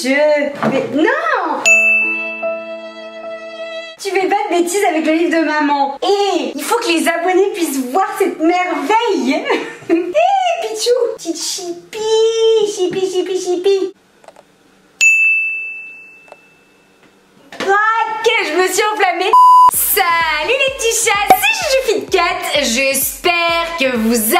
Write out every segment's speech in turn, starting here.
Mais non! Tu fais pas de bêtises avec le livre de maman. Et il faut que les abonnés puissent voir cette merveille. Hé, Pichou, petite chipi. Ok, je me suis enflammée. Salut les petits chats, c'est JujuFit4, j'espère que vous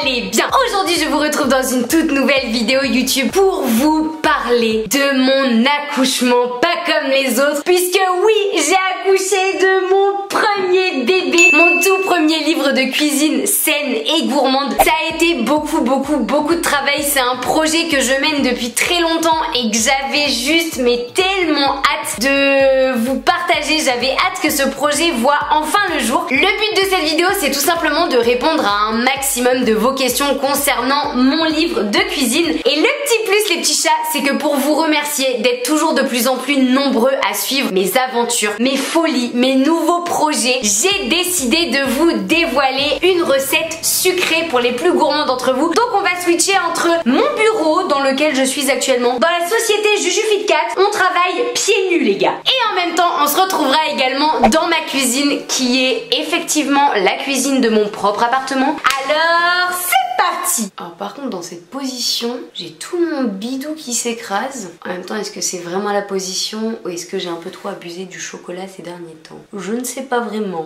allez bien. Aujourd'hui je vous retrouve dans une toute nouvelle vidéo YouTube pour vous parler de mon accouchement, pas comme les autres, puisque oui, j'ai accouché de mon premier bébé, mon tout premier livre de cuisine saine et gourmande. Ça a été beaucoup de travail, c'est un projet que je mène depuis très longtemps et que j'avais juste mais tellement hâte de vous partager, j'avais hâte que ce projet voit enfin le jour. Le but de cette vidéo, c'est tout simplement de répondre à un maximum de vos questions concernant mon livre de cuisine. Et le petit plus, les petits chats, c'est que pour vous remercier d'être toujours de plus en plus nombreux à suivre mes aventures, mes folies, mes nouveaux projets, j'ai décidé de vous dévoiler une recette sucrée pour les plus gourmands d'entre vous. Donc on va switcher entre mon bureau dans lequel je suis actuellement, dans la société JujuFit4, on travaille pieds nus les gars. Et en même temps, on se retrouvera également dans ma cuisine qui est effectivement la cuisine de mon propre appartement. Alors c'est parti. Alors par contre dans cette position j'ai tout mon bidou qui s'écrase. En même temps est-ce que c'est vraiment la position ou est-ce que j'ai un peu trop abusé du chocolat ces derniers temps? Je ne sais pas vraiment.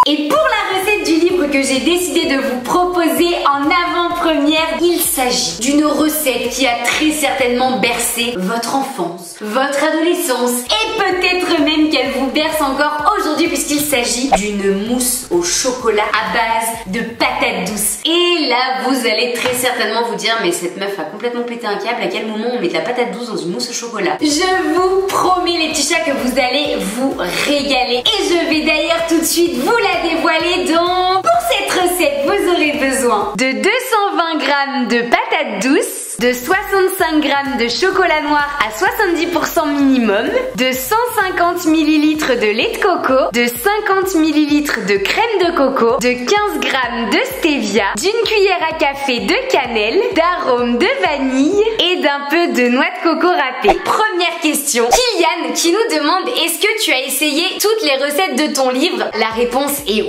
Et pour la recette du livre que j'ai décidé de vous proposer en avant-première, il s'agit d'une recette qui a très certainement bercé votre enfance, votre adolescence et peut-être même qu'elle vous berce encore aujourd'hui puisqu'il s'agit d'une mousse au chocolat à base de patates douces. Et là, vous allez très certainement vous dire mais cette meuf a complètement pété un câble, à quel moment on met de la patate douce dans une mousse au chocolat? Je vous promets les petits chats que vous allez vous régaler. Et je vais d'ailleurs tout de suite vous la dévoiler. Donc pour cette recette vous aurez besoin de 220 g de patates douces, de 65 g de chocolat noir à 70% minimum, de 150 ml de lait de coco, de 50 ml de crème de coco, de 15 g de stevia, d'une cuillère à café de cannelle, d'arôme de vanille et d'un peu de noix de coco râpée. Première question, Kylian qui nous demande est-ce que tu as essayé toutes les recettes de ton livre? La réponse est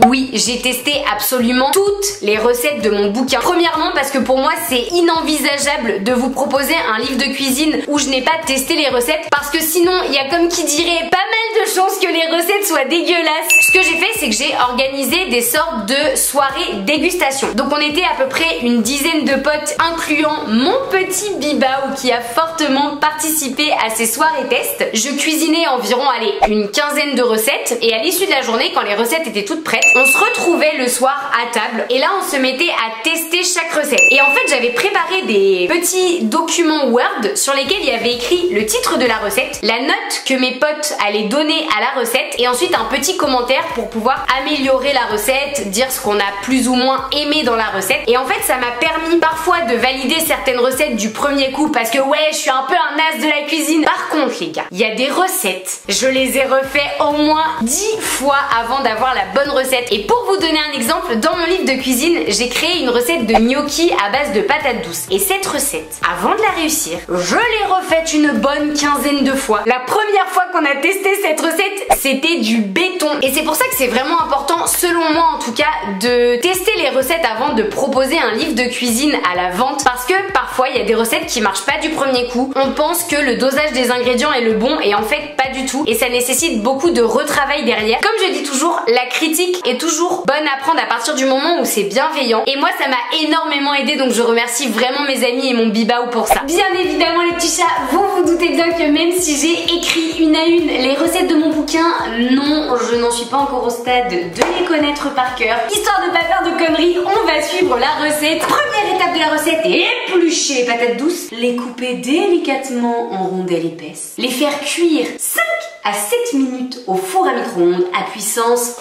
oui, j'ai testé absolument toutes les recettes de mon bouquin. Premièrement parce que pour moi c'est inenvisageable de vous proposer un livre de cuisine où je n'ai pas testé les recettes parce que sinon il y a comme qui dirait pas mal de chances que les recettes soient dégueulasses. Ce que j'ai fait c'est que j'ai organisé des sortes de soirées dégustation. Donc on était à peu près une dizaine de potes incluant mon petit Bibao qui a fortement participé à ces soirées tests. Je cuisinais environ une quinzaine de recettes et à l'issue de la journée quand les recettes étaient toutes prêtes, on se retrouvait le soir à table et là on se mettait à tester chaque recette. Et en fait j'avais préparé des petits documents Word sur lesquels il y avait écrit le titre de la recette, la note que mes potes allaient donner à la recette et ensuite un petit commentaire pour pouvoir améliorer la recette, dire ce qu'on a plus ou moins aimé dans la recette. Et en fait ça m'a permis parfois de valider certaines recettes du premier coup parce que ouais je suis un peu un as de la cuisine. Par contre les gars, il y a des recettes, je les ai refait au moins 10 fois avant d'avoir la bonne recette. Et pour vous donner un exemple, dans mon livre de cuisine, j'ai créé une recette de gnocchi à base de patates douces. Et cette recette, avant de la réussir, je l'ai refaite une bonne quinzaine de fois. La première fois qu'on a testé cette recette, c'était du béton. Et c'est pour ça que c'est vraiment important, selon moi en tout cas, de tester les recettes avant de proposer un livre de cuisine à la vente. Parce que parfois, il y a des recettes qui marchent pas du premier coup. On pense que le dosage des ingrédients est le bon et en fait pas du tout. Et ça nécessite beaucoup de retravail derrière. Comme je dis toujours, la critique est toujours bonne à prendre à partir du moment où c'est bienveillant. Et moi ça m'a énormément aidé donc je remercie vraiment mes amis et mon Bibao pour ça. Bien évidemment les petits chats, vous vous doutez bien que même si j'ai écrit une à une les recettes de mon bouquin, non je n'en suis pas encore au stade de les connaître par cœur. Histoire de pas faire de conneries, on va suivre la recette. Première étape de la recette, éplucher les patates douces, les couper délicatement en rondelles épaisses, les faire cuire 5 à 7 minutes au four à micro-ondes à puissance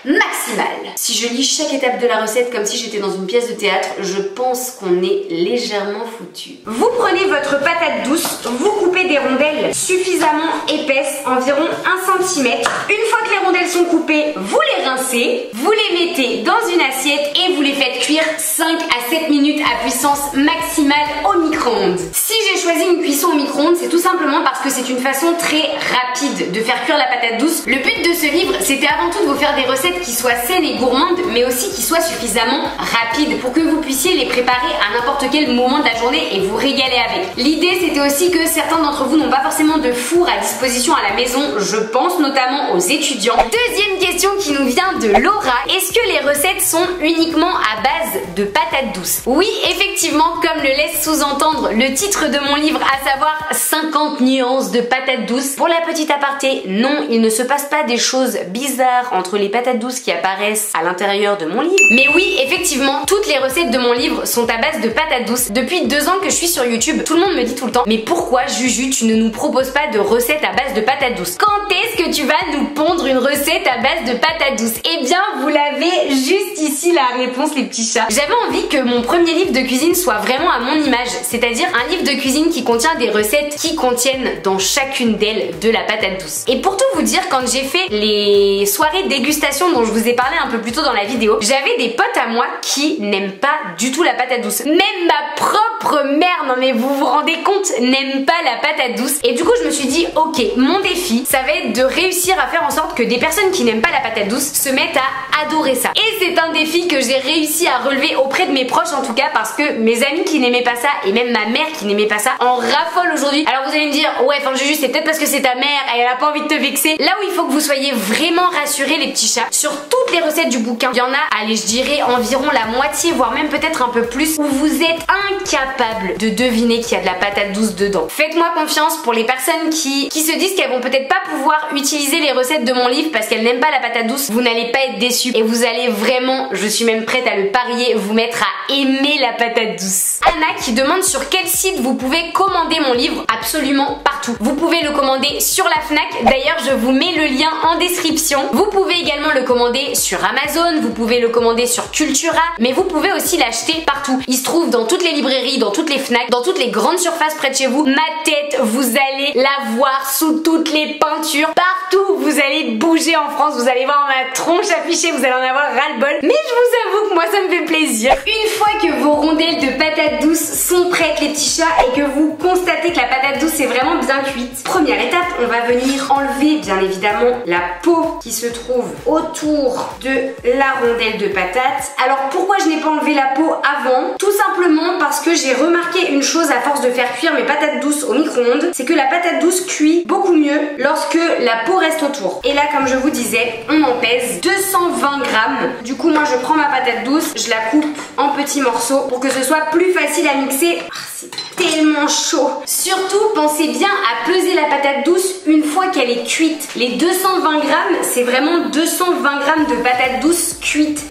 maximale. Si je lis chaque étape de la recette comme si j'étais dans une pièce de théâtre, je pense qu'on est légèrement foutu. Vous prenez votre patate douce, vous coupez des rondelles suffisamment épaisses, environ 1 cm. Une fois que les rondelles sont coupées, vous les rincez, vous les mettez dans une assiette et vous les faites cuire 5 à 7 minutes à puissance maximale au micro-ondes. Si j'ai choisi une cuisson au micro-ondes, c'est tout simplement parce que c'est une façon très rapide de faire cuire la patate douce. Le but de ce livre, c'était avant tout de vous faire des recettes qui soient saines et gourmandes, mais aussi qui soient suffisamment rapides pour que vous puissiez les préparer à n'importe quel moment de la journée et vous régaler avec. L'idée, c'était aussi que certains d'entre vous n'ont pas forcément de four à disposition à la maison, je pense notamment aux étudiants. Deuxième question qui nous vient de Laura, est-ce que les recettes sont uniquement à base de patates douces? Oui, effectivement, comme le laisse sous-entendre le titre de mon livre, à savoir 50 nuances de patates douces. Pour la petite aparté, non, il ne se passe pas des choses bizarres entre les patates douces qui apparaissent à l'intérieur de mon livre. Mais oui, effectivement, toutes les recettes de mon livre sont à base de patates douces. Depuis 2 ans que je suis sur YouTube, tout le monde me dit tout le temps, mais pourquoi Juju, tu ne nous proposes pas de recettes à base de patates douces? Quand est-ce que tu vas nous pondre une recette à base de patates douces? Eh bien, vous l'avez juste ici la réponse, les petits chats. J'avais envie que mon premier livre de cuisine soit vraiment à mon image, c'est-à-dire un livre de cuisine qui contient des recettes qui contiennent dans chacune d'elles de la patate douce. Et pour tout vous dire, quand j'ai fait les soirées dégustation dont je vous ai parlé un peu plus tôt dans la vidéo, j'avais des potes à moi qui n'aiment pas du tout la patate douce. Même ma propre mère, non mais vous vous rendez compte, n'aime pas la patate douce. Et du coup, je me suis dit, ok, mon défi, ça va être de réussir à faire en sorte que des personnes qui n'aiment pas la patate douce se mettent à adorer ça. Et c'est un défi que j'ai réussi à relever auprès de mes proches en tout cas, parce que mes amis qui n'aimaient pas ça et même ma mère qui n'aimait pas ça en raffole aujourd'hui. Alors vous allez me dire, ouais, enfin Juju, c'est peut-être parce que c'est ta mère et elle a pas envie de te vexer. Là où il faut que vous soyez vraiment rassurés, les petits chats, sur toutes les recettes du bouquin, il y en a, allez, je dirais environ la moitié, voire même peut-être un peu plus, où vous êtes incapable de deviner qu'il y a de la patate douce dedans. Faites-moi confiance, pour les personnes qui se disent qu'elles vont peut-être pas pouvoir utiliser les recettes de mon livre parce qu'elles n'aiment pas la patate douce, vous n'allez pas être déçus et vous allez vraiment, je suis même prête à le parier, vous mettre à aimer la patate douce. Anna qui demande sur quel site vous pouvez commander mon livre. Absolument partout. Vous pouvez le commander sur la Fnac, d'ailleurs je vous mets le lien en description. Vous pouvez également le commander sur Amazon, vous pouvez le commander sur Cultura, mais vous pouvez aussi l'acheter partout. Il se trouve dans toutes les librairies, dans toutes les Fnac, dans toutes les grandes surfaces près de chez vous. Ma tête, vous allez la voir sous toutes les peintures. Partout où vous allez bouger en France, vous allez voir ma tronche affichée, vous allez en avoir ras-le-bol. Mais je vous avoue que moi ça me fait plaisir. Une fois que vos rondelles de patates douces sont prêtes, les petits chats, et que vous constatez que la patate douce est vraiment bien cuite, première étape, on va venir enlever bien évidemment la peau qui se trouve autour de la rondelle de patate. Alors pourquoi je n'ai pas enlevé la peau avant? Tout simplement parce que j'ai remarqué une chose à force de faire cuire mes patates douces au micro-ondes, c'est que la patate douce cuit beaucoup mieux lorsque la peau reste autour. Et là, comme je vous disais, on en pèse 220 grammes. Du coup, moi je prends ma patate douce, je la coupe en petits morceaux pour que ce soit plus facile à mixer. C'est tellement chaud. Surtout, pensez bien à peser la patate douce une fois qu'elle est cuite. Les 220 grammes, c'est vraiment 220 grammes de patate douce cuite.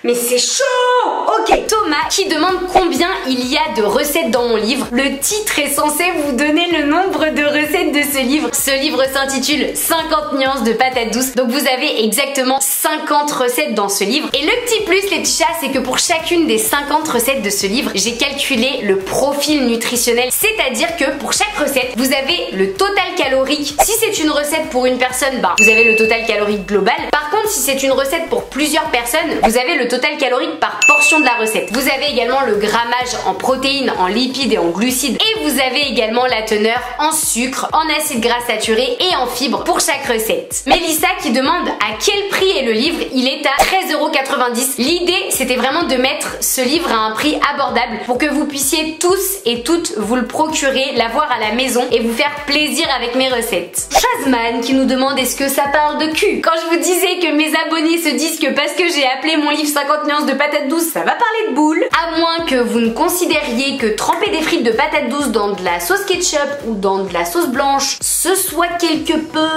Mais c'est chaud! Ok, Thomas qui demande combien il y a de recettes dans mon livre. Le titre est censé vous donner le nombre de recettes de ce livre. Ce livre s'intitule 50 nuances de patates douces. Donc vous avez exactement 50 recettes dans ce livre. Et le petit plus, les petits chats, c'est que pour chacune des 50 recettes de ce livre, j'ai calculé le profil nutritionnel. C'est-à-dire que pour chaque recette, vous avez le total calorique. Si c'est une recette pour une personne, vous avez le total calorique global. Par contre, si c'est une recette pour plusieurs personnes, vous avez le total calorique par portion de la recette. Vous avez également le grammage en protéines, en lipides et en glucides. Et vous avez également la teneur en sucre, en acides gras saturés et en fibres pour chaque recette. Mélissa qui demande à quel prix est le livre. Il est à 13,90 €. L'idée, c'était vraiment de mettre ce livre à un prix abordable pour que vous puissiez tous et toutes vous le procurer, l'avoir à la maison et vous faire plaisir avec mes recettes. Chazman qui nous demande est-ce que ça parle de cul? Quand je vous disais que mes abonnés se disent que parce que j'ai appelé mon livre 50 nuances de patates douces, ça va parler de boules. À moins que vous ne considériez que tremper des frites de patates douces dans de la sauce ketchup ou dans de la sauce blanche, ce soit quelque peu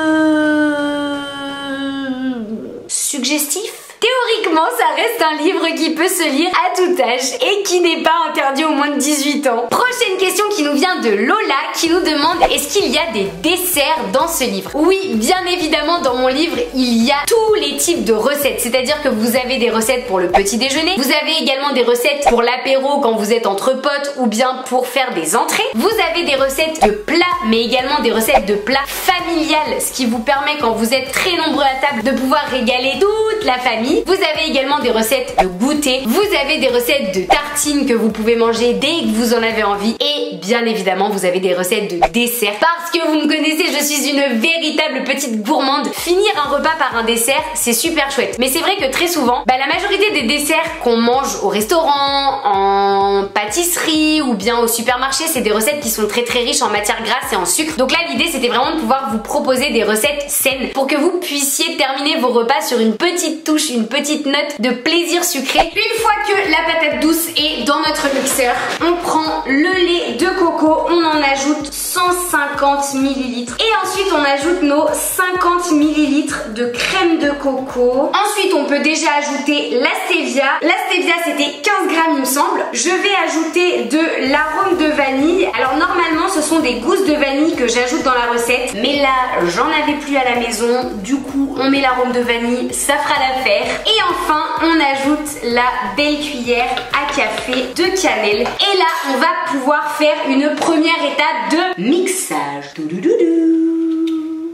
suggestif. Théoriquement, ça reste un livre qui peut se lire à tout âge et qui n'est pas interdit aux moins de 18 ans. Prochaine question qui nous vient de Lola qui nous demande est-ce qu'il y a des desserts dans ce livre? Oui, bien évidemment, dans mon livre, il y a tous les types de recettes. C'est-à-dire que vous avez des recettes pour le petit déjeuner, vous avez également des recettes pour l'apéro quand vous êtes entre potes ou bien pour faire des entrées. Vous avez des recettes de plats, mais également des recettes de plats familiales, ce qui vous permet quand vous êtes très nombreux à table de pouvoir régaler toute la famille. Vous Vous avez également des recettes de goûter. Vous avez des recettes de tartines que vous pouvez manger dès que vous en avez envie. Et bien évidemment, vous avez des recettes de dessert. Parce que vous me connaissez, je suis une véritable petite gourmande. Finir un repas par un dessert, c'est super chouette. Mais c'est vrai que très souvent, la majorité des desserts qu'on mange au restaurant, en pâtisserie ou bien au supermarché, c'est des recettes qui sont très riches en matières grasses et en sucre. Donc là, l'idée, c'était vraiment de pouvoir vous proposer des recettes saines pour que vous puissiez terminer vos repas sur une petite touche, une petite note de plaisir sucré. Une fois que la patate douce est dans notre mixeur, on prend le lait de coco, on en ajoute 150 ml et ensuite on ajoute nos 50 ml de crème de coco. Ensuite, on peut déjà ajouter la stevia. La stevia, c'était 15 grammes, il me semble. Je vais ajouter de l'arôme de vanille. Alors normalement, ce sont des gousses de vanille que j'ajoute dans la recette, mais là, j'en avais plus à la maison. Du coup, on met l'arôme de vanille, ça fera l'affaire. Et enfin, on ajoute la belle cuillère à café de cannelle. Et là, on va pouvoir faire une première étape de mixage.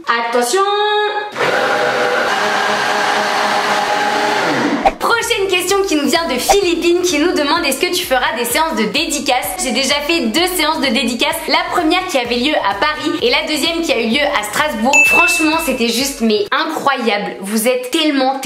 Attention! Prochaine question qui nous vient de Philippine qui nous demande est-ce que tu feras des séances de dédicaces. J'ai déjà fait 2 séances de dédicaces. La première qui avait lieu à Paris et la deuxième qui a eu lieu à Strasbourg. Franchement, c'était juste mais incroyable. Vous êtes tellement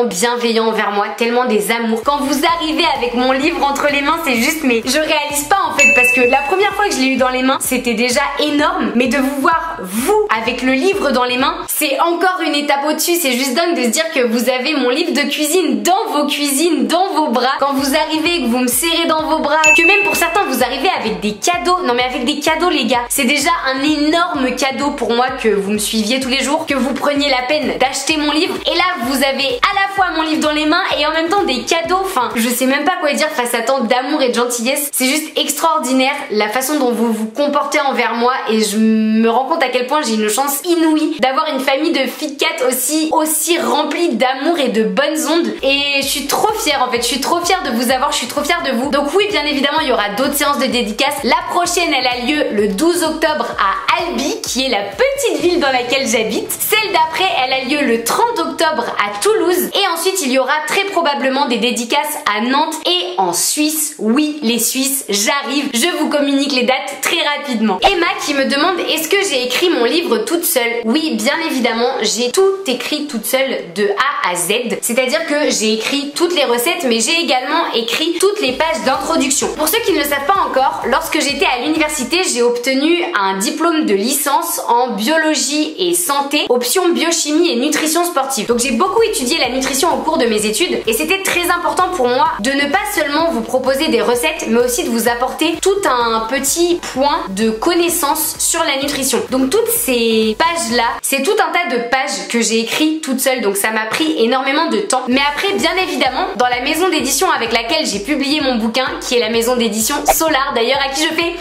bienveillants envers moi, tellement des amours. Quand vous arrivez avec mon livre entre les mains, c'est juste mais je réalise pas en fait parce que la première fois que je l'ai eu dans les mains, c'était déjà énorme. Mais de vous voir, vous, avec le livre dans les mains, c'est encore une étape au-dessus. C'est juste dingue de se dire que vous avez mon livre de cuisine dans vos cuisines, dans vos bras. Quand vous arrivez, que vous me serrez dans vos bras, que même pour certains vous arrivez avec des cadeaux. Non mais avec des cadeaux les gars, c'est déjà un énorme cadeau pour moi que vous me suiviez tous les jours, que vous preniez la peine d'acheter mon livre. Et là vous avez à la fois mon livre dans les mains et en même temps des cadeaux. Enfin, je sais même pas quoi dire face à tant d'amour et de gentillesse. C'est juste extraordinaire la façon dont vous vous comportez envers moi et je me rends compte à quel point j'ai une chance inouïe d'avoir une famille de FitCat aussi remplie d'amour et de bonnes ondes. Et je suis trop fière en fait, je suis trop fière de vous avoir, je suis trop fière de vous. Donc oui, bien évidemment, il y aura d'autres séances de dédicaces. La prochaine, elle a lieu le 12 octobre à Albi, qui est la petite ville dans laquelle j'habite. Celle d'après, elle a lieu le 30 octobre à Toulouse. Et ensuite, il y aura très probablement des dédicaces à Nantes et en Suisse. Oui, les Suisses, j'arrive. Je vous communique les dates très rapidement. Emma qui me demande, est-ce que j'ai écrit mon livre toute seule? Oui, bien évidemment, j'ai tout écrit toute seule de A à Z. C'est-à-dire que j'ai écrit toutes les recettes, mais j'ai également écrit toutes les pages d'introduction. Pour ceux qui ne le savent pas encore, lorsque j'étais à l'université, j'ai obtenu un diplôme de licence en biologie et santé, option biochimie et nutrition sportive. Donc j'ai beaucoup étudié la nutrition au cours de mes études et c'était très important pour moi de ne pas seulement vous proposer des recettes, mais aussi de vous apporter tout un petit point de connaissance sur la nutrition. Donc toutes ces pages-là, c'est tout un tas de pages que j'ai écrit toute seule, donc ça m'a pris énormément de temps. Mais après, bien évidemment, dans la maison d'édition avec laquelle j'ai publié mon bouquin, qui est la maison d'édition Solar d'ailleurs, à qui je fais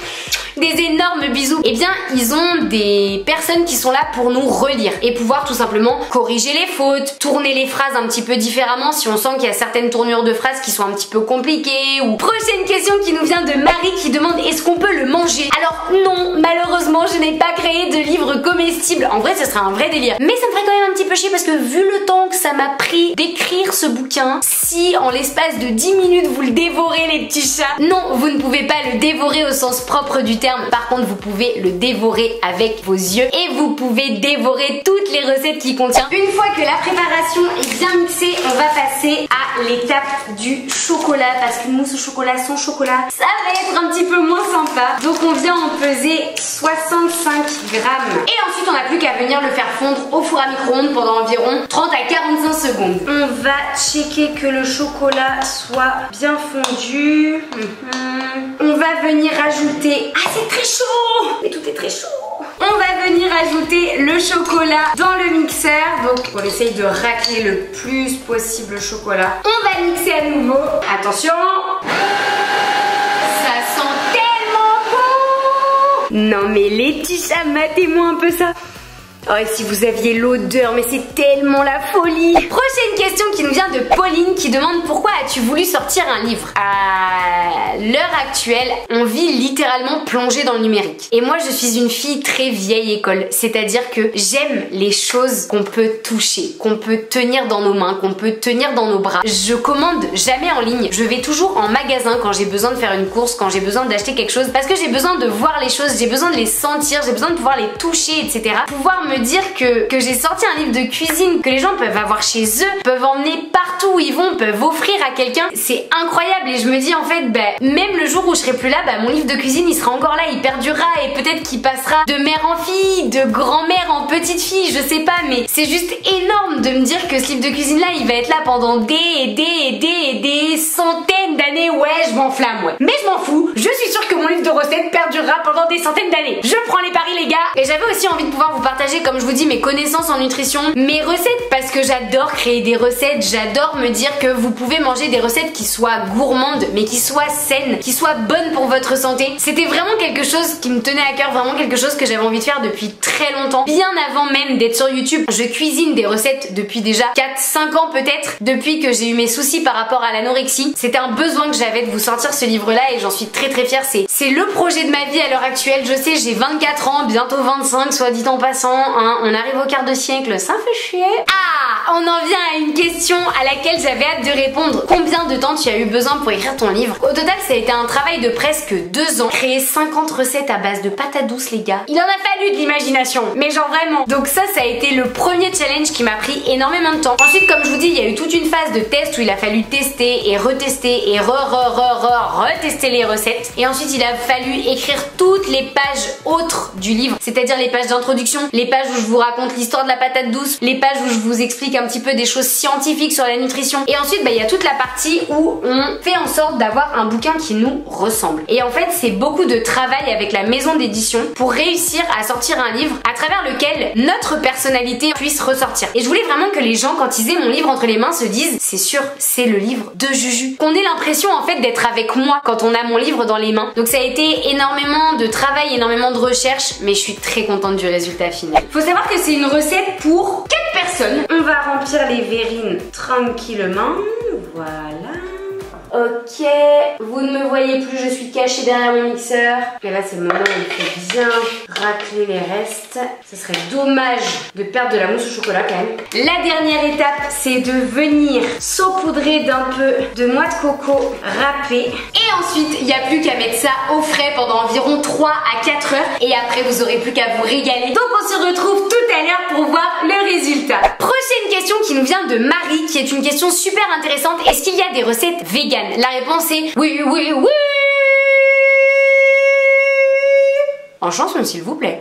des énormes bisous, et bien ils ont des personnes qui sont là pour nous relire et pouvoir tout simplement corriger les fautes, tourner les phrases un petit peu différemment si on sent qu'il y a certaines tournures de phrases qui sont un petit peu compliquées. Ou prochaine question qui nous vient de Marie qui demande est-ce qu'on peut le manger? Alors non, malheureusement je n'ai pas créé de livre comestible. En vrai ce serait un vrai délire, mais ça me ferait quand même un petit peu chier parce que vu le temps que ça m'a pris d'écrire ce bouquin, si en l'espace de 10 minutes vous le dévorez les petits chats, non, vous ne pouvez pas le dévorer au sens propre du terme. Par contre vous pouvez le dévorer avec vos yeux et vous pouvez dévorer toutes les recettes qu'il contient. Une fois que la préparation est bien mixée, on va passer à l'étape du chocolat parce qu'une mousse au chocolat sans chocolat, ça va être un petit peu moins sympa. Donc on vient en peser 65 grammes. Et ensuite on n'a plus qu'à venir le faire fondre au four à micro-ondes pendant environ 30 à 45 secondes. On va checker que le chocolat soit bien fondu. On va venir ajouter... Ah c'est très chaud! Mais tout est très chaud! On va venir ajouter le chocolat dans le mixeur. Donc on essaye de racler le plus possible le chocolat. On va mixer à nouveau. Attention! Ça sent tellement bon! Non mais les petits chats, matez-moi un peu ça. Oh, et si vous aviez l'odeur, mais c'est tellement la folie. Prochaine question qui nous vient de Pauline qui demande pourquoi as-tu voulu sortir un livre? À l'heure actuelle, on vit littéralement plongé dans le numérique. Et moi, je suis une fille très vieille école, c'est-à-dire que j'aime les choses qu'on peut toucher, qu'on peut tenir dans nos mains, qu'on peut tenir dans nos bras. Je commande jamais en ligne, je vais toujours en magasin quand j'ai besoin de faire une course, quand j'ai besoin d'acheter quelque chose, parce que j'ai besoin de voir les choses, j'ai besoin de les sentir, j'ai besoin de pouvoir les toucher, etc. Pouvoir me dire que j'ai sorti un livre de cuisine, que les gens peuvent avoir chez eux, peuvent emmener partout où ils vont, peuvent offrir à quelqu'un, c'est incroyable. Et je me dis en fait, même le jour où je serai plus là, mon livre de cuisine il sera encore là, il perdurera et peut-être qu'il passera de mère en fille, de grand-mère en petite fille, je sais pas, mais c'est juste énorme de me dire que ce livre de cuisine là il va être là pendant des centaines d'années. Ouais, je m'enflamme, ouais. Mais je m'en fous, je suis sûre que mon livre de recettes perdurera pendant des centaines d'années. Je prends les paris les gars. Et j'avais aussi envie de pouvoir vous partager, comme je vous dis, mes connaissances en nutrition, mes recettes, parce que j'adore créer des recettes, j'adore me dire que vous pouvez manger des recettes qui soient gourmandes, mais qui soient saines, qui soient bonnes pour votre santé. C'était vraiment quelque chose qui me tenait à cœur, vraiment quelque chose que j'avais envie de faire depuis très longtemps. Bien avant même d'être sur YouTube, je cuisine des recettes depuis déjà 4-5 ans peut-être, depuis que j'ai eu mes soucis par rapport à l'anorexie. C'était un besoin que j'avais de vous sortir ce livre-là et j'en suis très fière. C'est le projet de ma vie à l'heure actuelle. Je sais, j'ai 24 ans, bientôt 25, soit dit en passant, hein. On arrive au quart de siècle, ça fait chier. Ah, on en vient à une question à laquelle j'avais hâte de répondre. Combien de temps tu as eu besoin pour écrire ton livre? Au total, ça a été un travail de presque 2 ans. Créer 50 recettes à base de patates douces, les gars. Il en a fallu de l'imagination, mais genre vraiment. Donc ça a été le premier challenge qui m'a pris énormément de temps. Ensuite, comme je vous dis, il y a eu toute une phase de test où il a fallu tester et retester et retester les recettes. Et ensuite, il a fallu écrire toutes les pages autres du livre, c'est-à-dire les pages d'introduction, les pages où je vous raconte l'histoire de la patate douce, les pages où je vous explique un petit peu des choses scientifiques sur la nutrition. Et ensuite, il y a toute la partie où on fait en sorte d'avoir un bouquin qui nous ressemble. Et en fait, c'est beaucoup de travail avec la maison d'édition pour réussir à sortir un livre à travers lequel notre personnalité puisse ressortir. Et je voulais vraiment que les gens, quand ils aient mon livre entre les mains, se disent, c'est sûr, c'est le livre de Juju. Qu'on ait l'impression en fait d'être avec moi quand on a mon livre dans les mains. Donc ça a été énormément de travail, énormément de recherche, mais je suis très contente du résultat final. Faut savoir que c'est une recette pour 4 personnes. On va remplir les verrines tranquillement. Voilà. Ok, vous ne me voyez plus, je suis cachée derrière mon mixeur. Et là c'est le moment où il faut bien racler les restes. Ce serait dommage de perdre de la mousse au chocolat quand même. La dernière étape, c'est de venir saupoudrer d'un peu de noix de coco râpée. Et ensuite, il n'y a plus qu'à mettre ça au frais pendant environ 3 à 4 heures. Et après, vous aurez plus qu'à vous régaler. Donc on se retrouve tout à l'heure pour voir le résultat. Prochaine question qui nous vient de Marie, qui est une question super intéressante. Est-ce qu'il y a des recettes véganes? La réponse est oui. En chanson s'il vous plaît.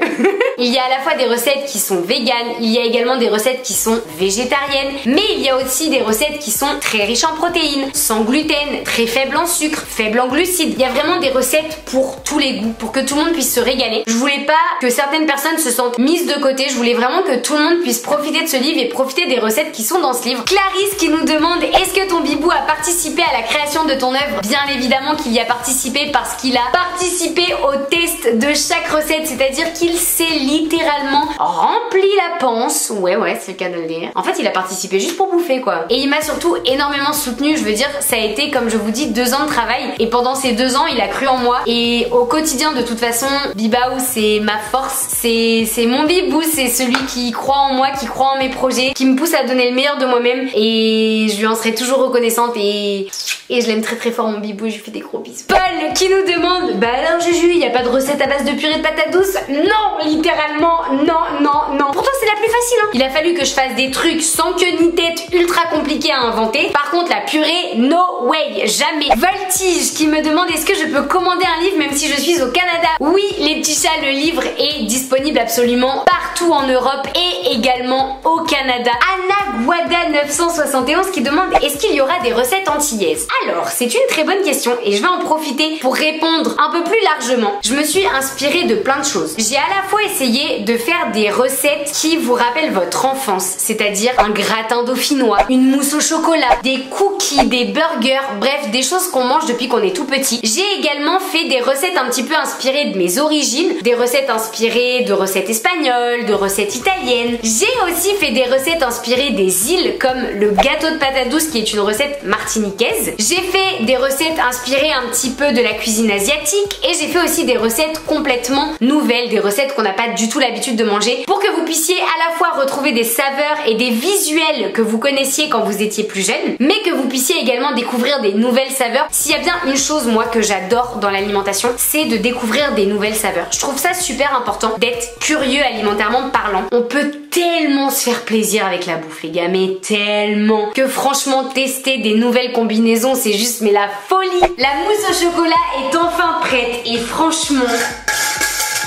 Il y a à la fois des recettes qui sont véganes, il y a également des recettes qui sont végétariennes, mais il y a aussi des recettes qui sont très riches en protéines, sans gluten, très faibles en sucre, faibles en glucides. Il y a vraiment des recettes pour tous les goûts, pour que tout le monde puisse se régaler. Je voulais pas que certaines personnes se sentent mises de côté, je voulais vraiment que tout le monde puisse profiter de ce livre et profiter des recettes qui sont dans ce livre. Clarisse qui nous demande, est-ce que ton bibou a participé à la création de ton œuvre? Bien évidemment qu'il y a participé parce qu'il a participé au test de chaque recette, c'est-à-dire qu'il s'est littéralement rempli la panse. Ouais, c'est le cas de le dire. En fait, il a participé juste pour bouffer, quoi. Et il m'a surtout énormément soutenu. Je veux dire, ça a été, comme je vous dis, 2 ans de travail. Et pendant ces 2 ans, il a cru en moi. Et au quotidien, de toute façon, Bibaou, c'est ma force. C'est mon bibou. C'est celui qui croit en moi, qui croit en mes projets, qui me pousse à donner le meilleur de moi-même. Et je lui en serai toujours reconnaissante. Et je l'aime très fort, mon bibou. Je lui fais des gros bisous. Paul qui nous demande, bah alors Juju, il n'y a pas de recette à base de purée de patates douces? Non, littéralement, non. Pourtant c'est la plus facile, hein. Il a fallu que je fasse des trucs sans queue ni tête, ultra compliqués à inventer. Par contre la purée, no way, jamais. Voltige qui me demande, est-ce que je peux commander un livre même si je suis au Canada? Oui les petits chats, le livre est disponible absolument partout en Europe et également au Canada. Anna Guada 971 qui demande, est-ce qu'il y aura des recettes antillaises? Alors c'est une très bonne question et je vais en profiter pour répondre un peu plus largement. Je me suis inspirée de plein de choses. J'ai à la fois essayé de faire des recettes qui vous rappellent votre enfance, c'est-à-dire un gratin dauphinois, une mousse au chocolat, des cookies, des burgers, bref, des choses qu'on mange depuis qu'on est tout petit. J'ai également fait des recettes un petit peu inspirées de mes origines, des recettes inspirées de recettes espagnoles, de recettes italiennes. J'ai aussi fait des recettes inspirées des îles, comme le gâteau de patates douces qui est une recette martiniquaise. J'ai fait des recettes inspirées un petit peu de la cuisine asiatique et j'ai fait aussi des recettes complètement nouvelles, des recettes qu'on n'a pas du tout l'habitude de manger, pour que vous puissiez à la fois retrouver des saveurs et des visuels que vous connaissiez quand vous étiez plus jeune, mais que vous puissiez également découvrir des nouvelles saveurs. S'il y a bien une chose moi que j'adore dans l'alimentation, c'est de découvrir des nouvelles saveurs. Je trouve ça super important d'être curieux alimentairement parlant. On peut tellement se faire plaisir avec la bouffe les gars, mais tellement, que franchement tester des nouvelles combinaisons c'est juste mais la folie. La mousse au chocolat est enfin prête et franchement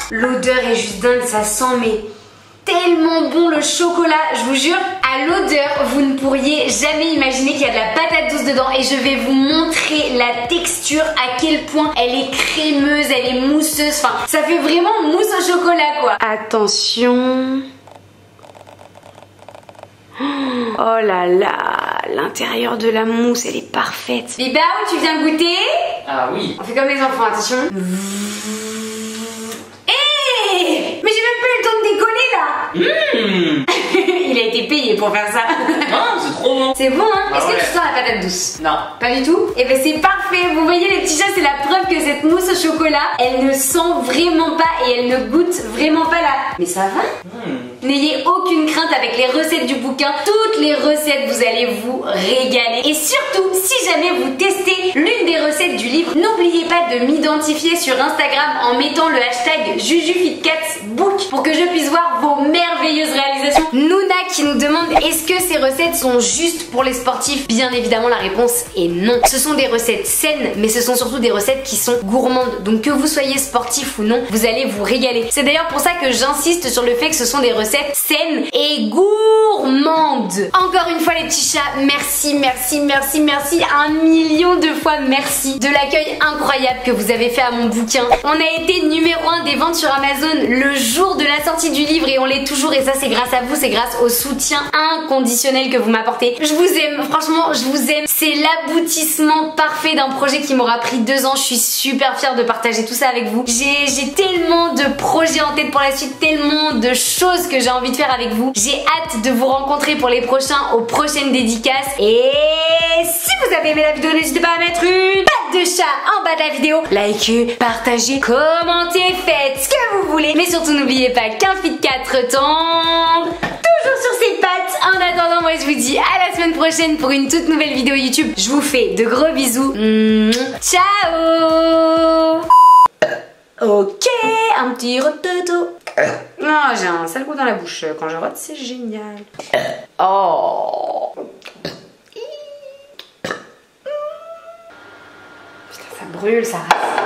l'odeur est juste dingue, ça sent mais tellement bon le chocolat, je vous jure, à l'odeur, vous ne pourriez jamais imaginer qu'il y a de la patate douce dedans et je vais vous montrer la texture, à quel point elle est crémeuse, elle est mousseuse, enfin, ça fait vraiment mousse au chocolat quoi. Attention. Oh là là, l'intérieur de la mousse, elle est parfaite. Bibao, tu viens goûter? Ah oui. On fait comme les enfants, attention. Mais j'ai même pas eu le temps de décoller là. Il a été payé pour faire ça. Ah, c'est trop bon. C'est bon hein? Est-ce ouais. que tu sens la patate douce? Non. Pas du tout? Et ben c'est parfait. Vous voyez les petits chats, c'est la preuve que cette mousse au chocolat, elle ne sent vraiment pas et elle ne goûte vraiment pas là. Mais ça va? N'ayez aucune crainte avec les recettes du bouquin. Toutes les recettes, vous allez vous régaler. Et surtout, si jamais vous testez l'une des recettes du livre, n'oubliez pas de m'identifier sur Instagram en mettant le hashtag JujuFitCatBook pour que je puisse voir vos merveilleuses réalisations. Nouna qui nous demande est-ce que ces recettes sont justes pour les sportifs? Bien évidemment, la réponse est non. Ce sont des recettes saines, mais ce sont surtout des recettes qui sont gourmandes. Donc que vous soyez sportif ou non, vous allez vous régaler. C'est d'ailleurs pour ça que j'insiste sur le fait que ce sont des recettes saines et gourmandes. Encore une fois les petits chats, merci, merci, merci, merci, 1 million de fois merci de l'accueil incroyable que vous avez fait à mon bouquin. On a été numéro 1 des ventes sur Amazon le jour de la sortie du livre et on l'est toujours et ça c'est grâce à vous, c'est grâce au soutien inconditionnel que vous m'apportez. Je vous aime, franchement je vous aime. C'est l'aboutissement parfait d'un projet qui m'aura pris 2 ans. Je suis super fière de partager tout ça avec vous. J'ai tellement de projets en tête pour la suite, tellement de choses que j'ai envie de faire avec vous. J'ai hâte de vous rencontrer pour les prochains, aux prochaines dédicaces. Et si vous avez aimé la vidéo, n'hésitez pas à mettre une patte de chat en bas de la vidéo. Likez, partagez, commentez, faites ce que vous voulez. Mais surtout n'oubliez pas qu'un FitCat retombe toujours sur ses pattes. En attendant, moi je vous dis à la semaine prochaine pour une toute nouvelle vidéo YouTube. Je vous fais de gros bisous. Ciao. Ok, un petit rototo. Non, j'ai un sale goût dans la bouche. Quand je rote, c'est génial. Oh. Putain, ça brûle, ça rase.